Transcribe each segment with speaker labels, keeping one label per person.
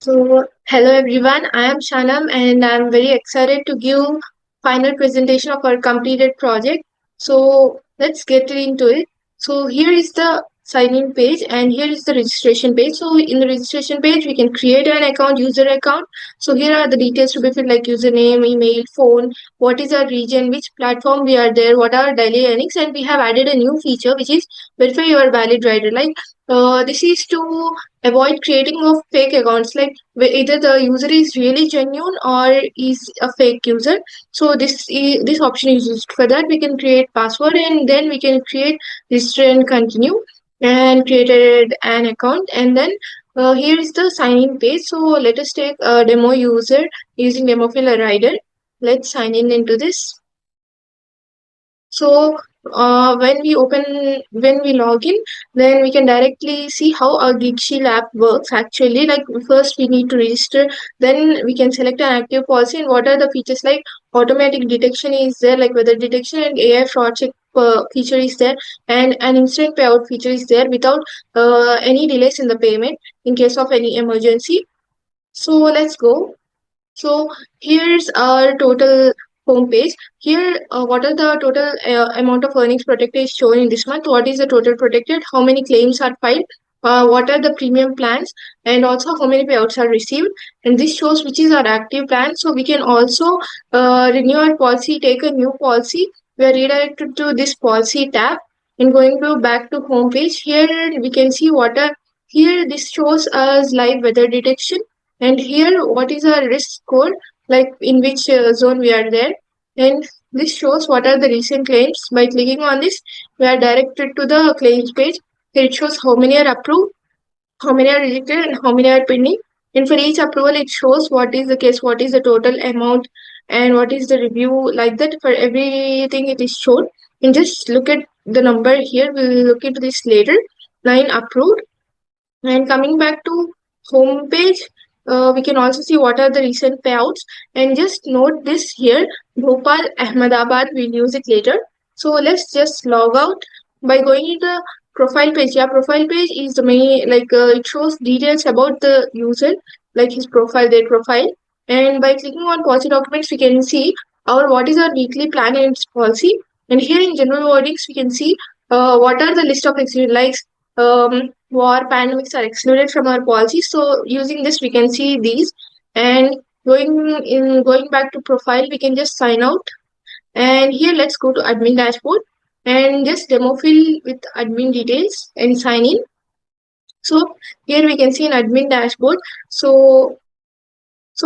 Speaker 1: Hello everyone. I am Shanam and I'm very excited to give final presentation of our completed project. Let's get into it. Here is the sign-in page and here is the registration page. So in the registration page, we can create an account, user account. So here are the details to be filled like username, email, phone, what is our region, which platform we are there, what are our daily earnings, and we have added a new feature which is verify your valid rider. This is to avoid creating of fake accounts like either the user is really genuine or is a fake user. So this option is used for that. We can create password and then we can create register and continue and created an account. And then here is the sign in page. So let us take a demo user using demo fill rider. Let's sign in into this. So when we log in, then we can directly see how our GigShield app works actually. Like first we need to register, then we can select an active policy and what are the features like automatic detection is there, like weather detection and AI fraud check feature is there, and an instant payout feature is there without any delays in the payment in case of any emergency. So let's go. So here's our total home page. Here, what are the total amount of earnings protected is shown in this month? What is the total protected? How many claims are filed? What are the premium plans? And also how many payouts are received? And this shows which is our active plan. So we can also renew our policy, take a new policy. We are redirected to this policy tab and going to back to home page. Here we can see what are here. This shows us live weather detection and here, what is our risk score, like in which zone we are there. And this shows what are the recent claims. By clicking on this, we are directed to the claims page. Here it shows how many are approved, how many are rejected, and how many are pending. And for each approval, it shows what is the case, what is the total amount, and what is the review. Like that, for everything, it is shown. And just look at the number here. We'll look into this later. 9 approved. And coming back to home page, we can also see what are the recent payouts. And just note this here, Bhopal, Ahmedabad, we'll use it later. So let's just log out by going into the profile page. Yeah, profile page is the main, it shows details about the user, like his profile, their profile. And by clicking on policy documents, we can see what is our weekly plan and its policy. And here in general wordings, we can see what are the list of excluded likes, war, pandemics are excluded from our policy. So using this, we can see these. And going back to profile, we can just sign out. And here, let's go to admin dashboard and just demo fill with admin details and sign in. So here we can see an admin dashboard. So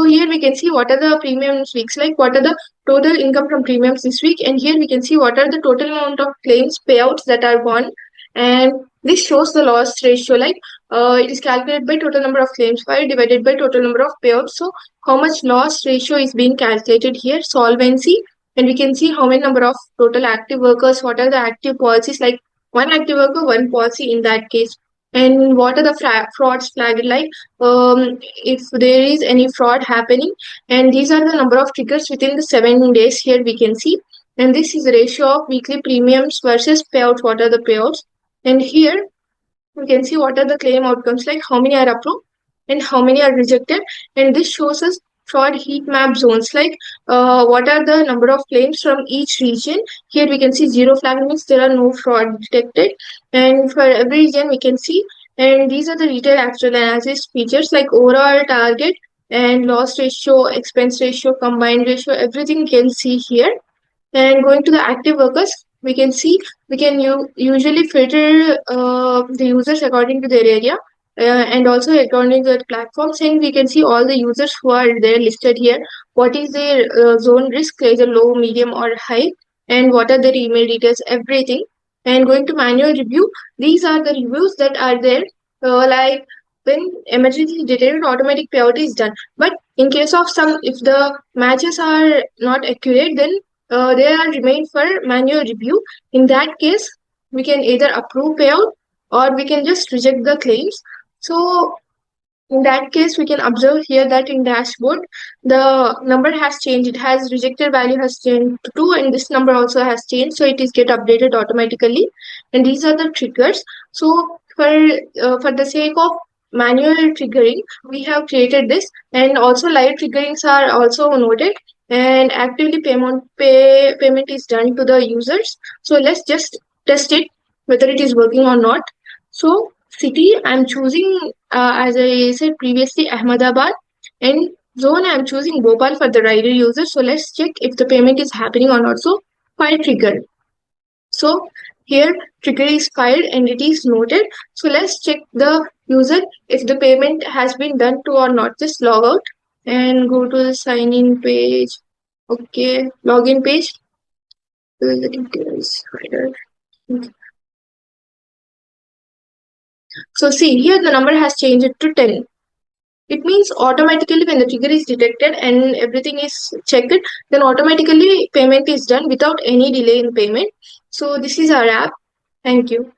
Speaker 1: here we can see what are the premiums weeks, like what are the total income from premiums this week. And here we can see what are the total amount of claims payouts that are won. And this shows the loss ratio, like it is calculated by total number of claims filed divided by total number of payouts. So how much loss ratio is being calculated here, solvency. And we can see how many number of total active workers, what are the active policies, like one active worker, one policy in that case. And what are the frauds flagged, like if there is any fraud happening, and these are the number of triggers within the 7 days. Here we can see, and this is the ratio of weekly premiums versus payouts, what are the payouts. And here we can see what are the claim outcomes, like how many are approved and how many are rejected. And this shows us fraud heat map zones, like what are the number of claims from each region. Here we can see zero flag means there are no fraud detected, and for every region we can see. And these are the detailed actual analysis features, like overall target and loss ratio, expense ratio, combined ratio, everything you can see here. And going to the active workers, we can see we can usually filter the users according to their area and also according to the platforms. And we can see all the users who are there listed here. What is their zone risk, either low, medium, or high, and what are their email details, everything. And going to manual review, these are the reviews that are there. Like when emergency detected, automatic payout is done. But in case of some, if the matches are not accurate, then they are remain for manual review. In that case, we can either approve payout or we can just reject the claims. So in that case, we can observe here that in dashboard, the number has changed. It has rejected value has changed to 2 and this number also has changed. So it is get updated automatically. And these are the triggers. So for the sake of manual triggering, we have created this, and also live triggerings are also noted, and actively payment is done to the users. So let's just test it whether it is working or not. So city, I'm choosing, as I said previously, Ahmedabad, and zone, I'm choosing Bhopal for the rider user. So let's check if the payment is happening or not. So file trigger. So here trigger is filed and it is noted. So let's check the user if the payment has been done to or not. Just log out and go to the sign in page. Okay, login page. The details. So see here the number has changed to 10. It means automatically when the trigger is detected and everything is checked, then automatically payment is done without any delay in payment. So this is our app. Thank you.